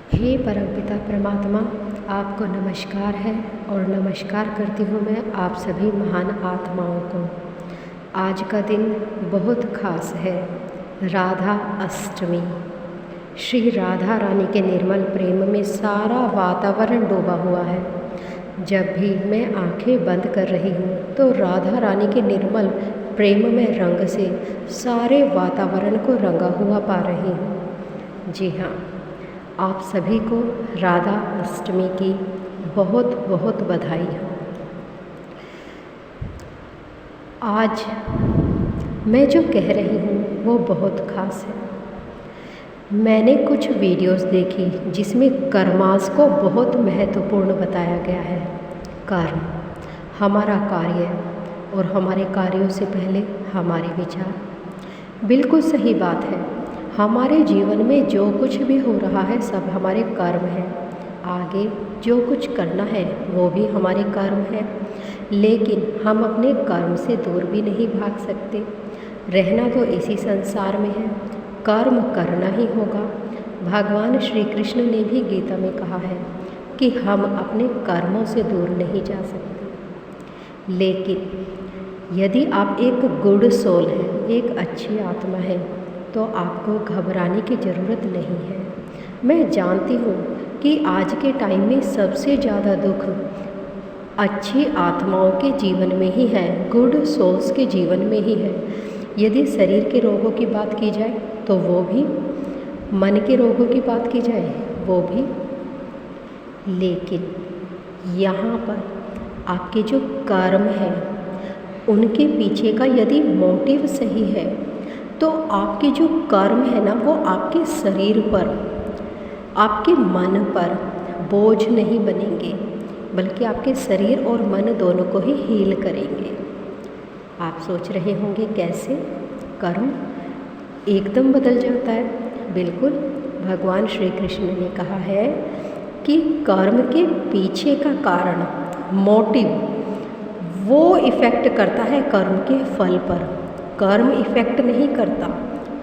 हे परमपिता परमात्मा, आपको नमस्कार है और नमस्कार करती हूँ मैं आप सभी महान आत्माओं को। आज का दिन बहुत खास है, राधा अष्टमी। श्री राधा रानी के निर्मल प्रेम में सारा वातावरण डूबा हुआ है। जब भी मैं आंखें बंद कर रही हूँ तो राधा रानी के निर्मल प्रेम में रंग से सारे वातावरण को रंगा हुआ पा रही हूँ। जी हाँ, आप सभी को राधा अष्टमी की बहुत बहुत बधाई हो। आज मैं जो कह रही हूँ वो बहुत ख़ास है। मैंने कुछ वीडियोस देखी जिसमें कर्मास को बहुत महत्वपूर्ण बताया गया है। कर्म, हमारा कार्य और हमारे कार्यों से पहले हमारे विचार। बिल्कुल सही बात है। हमारे जीवन में जो कुछ भी हो रहा है सब हमारे कर्म है। आगे जो कुछ करना है वो भी हमारे कर्म है, लेकिन हम अपने कर्म से दूर भी नहीं भाग सकते। रहना तो इसी संसार में है, कर्म करना ही होगा। भगवान श्री कृष्ण ने भी गीता में कहा है कि हम अपने कर्मों से दूर नहीं जा सकते। लेकिन यदि आप एक गुड सोल हैं, एक अच्छी आत्मा है, तो आपको घबराने की ज़रूरत नहीं है। मैं जानती हूँ कि आज के टाइम में सबसे ज़्यादा दुख अच्छी आत्माओं के जीवन में ही है, गुड सोल्स के जीवन में ही है। यदि शरीर के रोगों की बात की जाए तो वो भी, मन के रोगों की बात की जाए वो भी, लेकिन यहाँ पर आपके जो कर्म हैं उनके पीछे का यदि मोटिव सही है तो आपके जो कर्म है ना वो आपके शरीर पर, आपके मन पर बोझ नहीं बनेंगे, बल्कि आपके शरीर और मन दोनों को ही हील करेंगे। आप सोच रहे होंगे कैसे कर्म एकदम बदल जाता है। बिल्कुल, भगवान श्री कृष्ण ने कहा है कि कर्म के पीछे का कारण, मोटिव, वो इफ़ेक्ट करता है कर्म के फल पर। कर्म इफ़ेक्ट नहीं करता,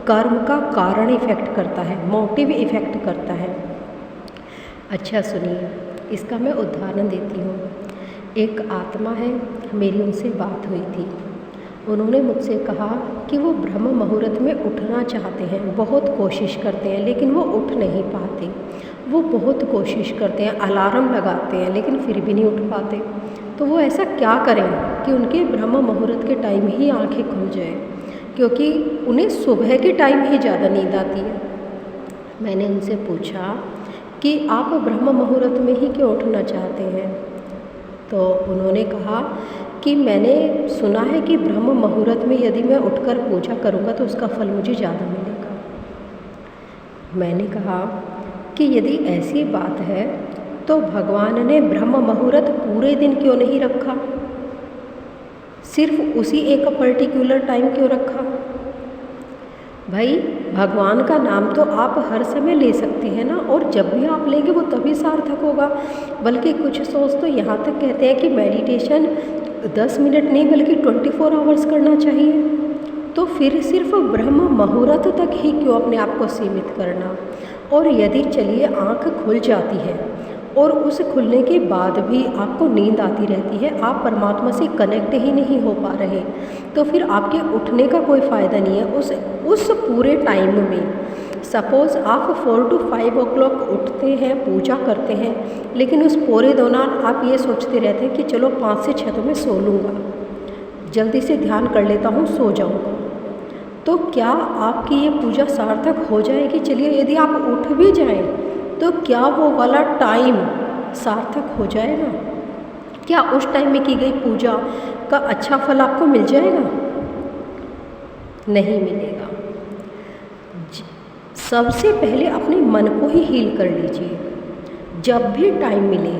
कर्म का कारण इफ़ेक्ट करता है, मोटिव इफ़ेक्ट करता है। अच्छा सुनिए, इसका मैं उदाहरण देती हूँ। एक आत्मा है, मेरी उनसे बात हुई थी। उन्होंने मुझसे कहा कि वो ब्रह्म मुहूर्त में उठना चाहते हैं, बहुत कोशिश करते हैं लेकिन वो उठ नहीं पाते। वो बहुत कोशिश करते हैं, अलार्म लगाते हैं लेकिन फिर भी नहीं उठ पाते। तो वो ऐसा क्या करें कि उनके ब्रह्म मुहूर्त के टाइम ही आंखें खुल जाए, क्योंकि उन्हें सुबह के टाइम ही ज़्यादा नींद आती है। मैंने उनसे पूछा कि आप ब्रह्म मुहूर्त में ही क्यों उठना चाहते हैं? तो उन्होंने कहा कि मैंने सुना है कि ब्रह्म मुहूर्त में यदि मैं उठकर पूजा करूँगा तो उसका फल मुझे ज़्यादा मिलेगा। मैंने कहा कि यदि ऐसी बात है तो भगवान ने ब्रह्म मुहूर्त पूरे दिन क्यों नहीं रखा, सिर्फ उसी एक पर्टिकुलर टाइम क्यों रखा? भाई, भगवान का नाम तो आप हर समय ले सकते हैं ना, और जब भी आप लेंगे वो तभी सार्थक होगा। बल्कि कुछ सोच तो यहाँ तक कहते हैं कि मेडिटेशन 10 मिनट नहीं बल्कि 24 आवर्स करना चाहिए। तो फिर सिर्फ ब्रह्म मुहूर्त तक ही क्यों अपने आप को सीमित करना? और यदि चलिए आँख खुल जाती है और उस खुलने के बाद भी आपको नींद आती रहती है, आप परमात्मा से कनेक्ट ही नहीं हो पा रहे, तो फिर आपके उठने का कोई फ़ायदा नहीं है। उस पूरे टाइम में सपोज़ आप 4 to 5 o'clock उठते हैं, पूजा करते हैं, लेकिन उस पूरे दौरान आप ये सोचते रहते हैं कि चलो 5 से 6 तो मैं सो लूँगा, जल्दी से ध्यान कर लेता हूँ, सो जाऊँगा। तो क्या आपकी ये पूजा सार्थक हो जाएगी? चलिए यदि आप उठ भी जाएं तो क्या वो वाला टाइम सार्थक हो जाएगा? क्या उस टाइम में की गई पूजा का अच्छा फल आपको मिल जाएगा? नहीं मिलेगा। सबसे पहले अपने मन को ही हील कर लीजिए। जब भी टाइम मिले,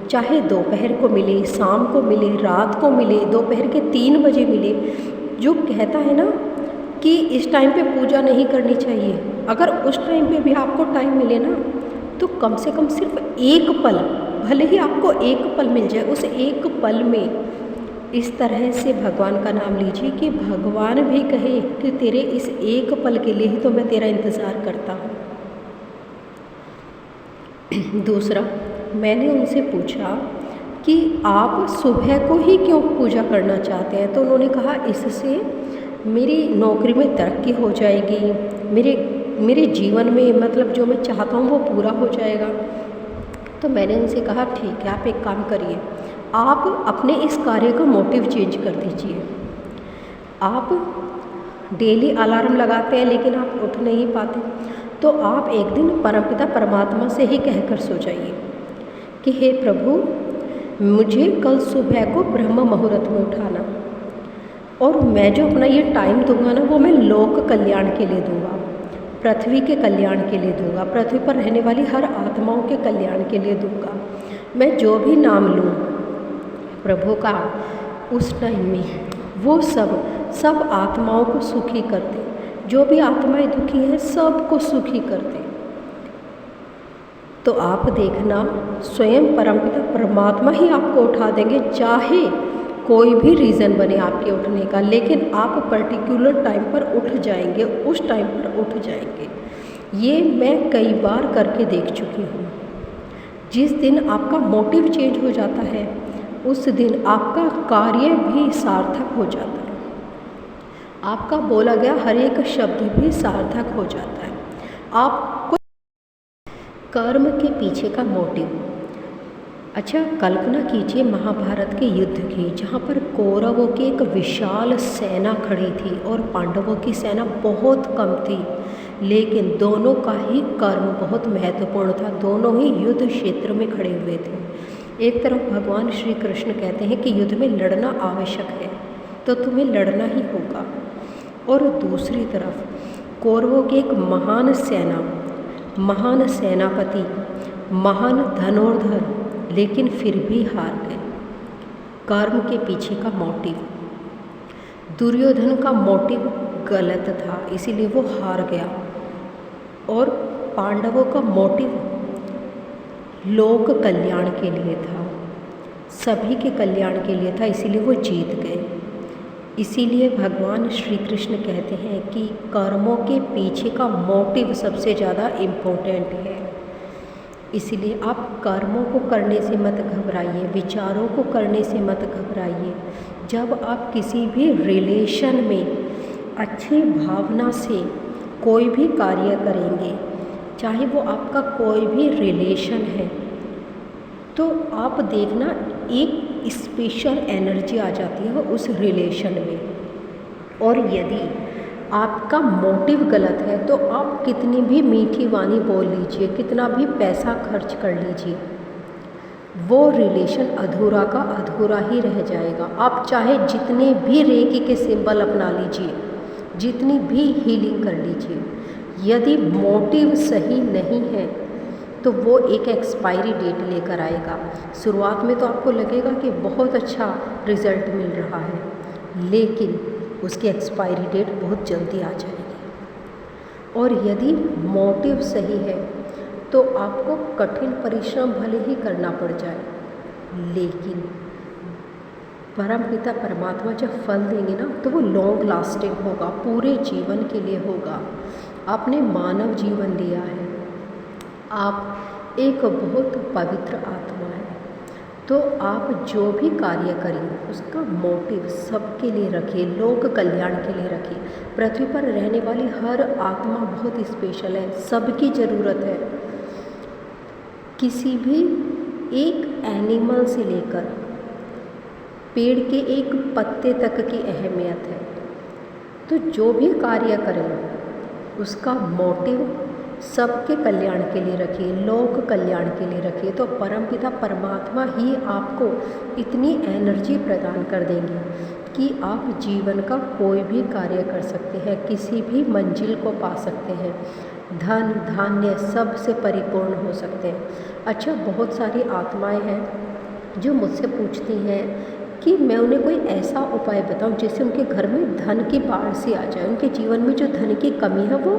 चाहे दोपहर को मिले, शाम को मिले, रात को मिले, दोपहर के 3 बजे मिले, जो कहता है ना कि इस टाइम पे पूजा नहीं करनी चाहिए, अगर उस टाइम पे भी आपको टाइम मिले ना तो कम से कम सिर्फ एक पल, भले ही आपको एक पल मिल जाए, उस एक पल में इस तरह से भगवान का नाम लीजिए कि भगवान भी कहे कि तेरे इस एक पल के लिए ही तो मैं तेरा इंतज़ार करता हूँ। दूसरा, मैंने उनसे पूछा कि आप सुबह को ही क्यों पूजा करना चाहते हैं? तो उन्होंने कहा इससे मेरी नौकरी में तरक्की हो जाएगी, मेरे मेरे जीवन में मतलब जो मैं चाहता हूँ वो पूरा हो जाएगा। तो मैंने उनसे कहा ठीक है, आप एक काम करिए, आप अपने इस कार्य का मोटिव चेंज कर दीजिए। आप डेली अलार्म लगाते हैं लेकिन आप उठ नहीं पाते, तो आप एक दिन परमपिता परमात्मा से ही कहकर सो जाइए कि हे प्रभु, मुझे कल सुबह को ब्रह्म मुहूर्त में उठाना, और मैं जो अपना ये टाइम दूंगा ना वो मैं लोक कल्याण के लिए दूंगा, पृथ्वी के कल्याण के लिए दूंगा, पृथ्वी पर रहने वाली हर आत्माओं के कल्याण के लिए दूंगा। मैं जो भी नाम लूँ प्रभु का उस टाइम में वो सब आत्माओं को सुखी कर दे, जो भी आत्माएं दुखी हैं सबको सुखी कर दे। तो आप देखना स्वयं परमपिता परमात्मा ही आपको उठा देंगे, चाहे कोई भी रीज़न बने आपके उठने का, लेकिन आप पर्टिकुलर टाइम पर उठ जाएंगे, उस टाइम पर उठ जाएंगे। ये मैं कई बार करके देख चुकी हूँ। जिस दिन आपका मोटिव चेंज हो जाता है उस दिन आपका कार्य भी सार्थक हो जाता है, आपका बोला गया हर एक शब्द भी सार्थक हो जाता है। आपको कर्म के पीछे का मोटिव, अच्छा कल्पना कीजिए महाभारत के युद्ध की, जहाँ पर कौरवों की एक विशाल सेना खड़ी थी और पांडवों की सेना बहुत कम थी, लेकिन दोनों का ही कर्म बहुत महत्वपूर्ण था, दोनों ही युद्ध क्षेत्र में खड़े हुए थे। एक तरफ भगवान श्री कृष्ण कहते हैं कि युद्ध में लड़ना आवश्यक है, तो तुम्हें लड़ना ही होगा, और दूसरी तरफ कौरवों की एक महान सेना, महान सेनापति, महान धनुर्धर, लेकिन फिर भी हार गए। कर्म के पीछे का मोटिव, दुर्योधन का मोटिव गलत था इसीलिए वो हार गया, और पांडवों का मोटिव लोक कल्याण के लिए था, सभी के कल्याण के लिए था, इसीलिए वो जीत गए। इसीलिए भगवान श्री कृष्ण कहते हैं कि कर्मों के पीछे का मोटिव सबसे ज़्यादा इम्पोर्टेंट है। इसीलिए आप कर्मों को करने से मत घबराइए, विचारों को करने से मत घबराइए। जब आप किसी भी रिलेशन में अच्छी भावना से कोई भी कार्य करेंगे, चाहे वो आपका कोई भी रिलेशन है, तो आप देखना एक स्पेशल एनर्जी आ जाती है उस रिलेशन में। और यदि आपका मोटिव गलत है तो आप कितनी भी मीठी वाणी बोल लीजिए, कितना भी पैसा खर्च कर लीजिए, वो रिलेशन अधूरा का अधूरा ही रह जाएगा। आप चाहे जितने भी रेकी के सिंबल अपना लीजिए, जितनी भी हीलिंग कर लीजिए, यदि मोटिव सही नहीं है तो वो एक एक्सपायरी डेट लेकर आएगा। शुरुआत में तो आपको लगेगा कि बहुत अच्छा रिज़ल्ट मिल रहा है, लेकिन उसकी एक्सपायरी डेट बहुत जल्दी आ जाएगी। और यदि मोटिव सही है तो आपको कठिन परिश्रम भले ही करना पड़ जाए, लेकिन परमपिता परमात्मा जब फल देंगे ना तो वो लॉन्ग लास्टिंग होगा, पूरे जीवन के लिए होगा। आपने मानव जीवन लिया है, आप एक बहुत पवित्र आत्मा है, तो आप जो भी कार्य करें उसका मोटिव सबके लिए रखिए, लोक कल्याण के लिए रखिए। पृथ्वी पर रहने वाली हर आत्मा बहुत स्पेशल है, सबकी ज़रूरत है। किसी भी एक एनिमल से लेकर पेड़ के एक पत्ते तक की अहमियत है। तो जो भी कार्य करें उसका मोटिव सबके कल्याण के लिए रखिए, लोक कल्याण के लिए रखिए, तो परमपिता परमात्मा ही आपको इतनी एनर्जी प्रदान कर देंगे कि आप जीवन का कोई भी कार्य कर सकते हैं, किसी भी मंजिल को पा सकते हैं, धन धान्य सब से परिपूर्ण हो सकते हैं। अच्छा, बहुत सारी आत्माएं हैं जो मुझसे पूछती हैं कि मैं उन्हें कोई ऐसा उपाय बताऊं जिससे उनके घर में धन की बाढ़ सी आ जाए, उनके जीवन में जो धन की कमी है वो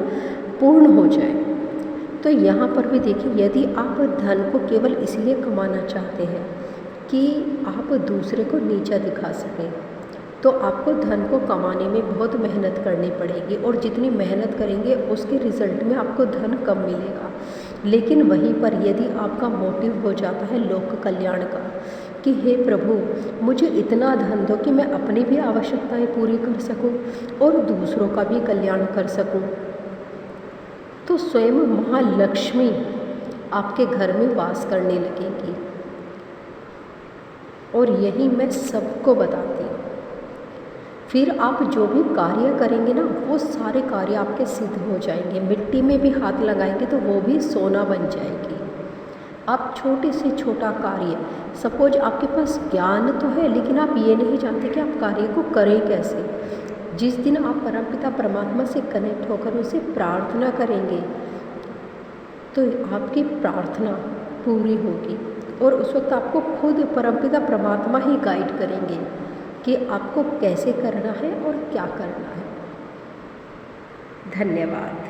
पूर्ण हो जाए। तो यहाँ पर भी देखिए, यदि आप धन को केवल इसलिए कमाना चाहते हैं कि आप दूसरे को नीचा दिखा सकें, तो आपको धन को कमाने में बहुत मेहनत करनी पड़ेगी, और जितनी मेहनत करेंगे उसके रिज़ल्ट में आपको धन कम मिलेगा। लेकिन वहीं पर यदि आपका मोटिव हो जाता है लोक कल्याण का कि हे प्रभु मुझे इतना धन दो कि मैं अपनी भी आवश्यकताएं पूरी कर सकूं और दूसरों का भी कल्याण कर सकूं, तो स्वयं महालक्ष्मी आपके घर में वास करने लगेगी। और यही मैं सबको बताती हूँ। फिर आप जो भी कार्य करेंगे ना वो सारे कार्य आपके सिद्ध हो जाएंगे। मिट्टी में भी हाथ लगाएंगे तो वो भी सोना बन जाएगी। आप छोटे से छोटा कार्य, सपोज आपके पास ज्ञान तो है लेकिन आप ये नहीं जानते कि आप कार्य को करें कैसे। जिस दिन आप परमपिता परमात्मा से कनेक्ट होकर उनसे प्रार्थना करेंगे तो आपकी प्रार्थना पूरी होगी और उस वक्त आपको खुद परमपिता परमात्मा ही गाइड करेंगे कि आपको कैसे करना है और क्या करना है। धन्यवाद।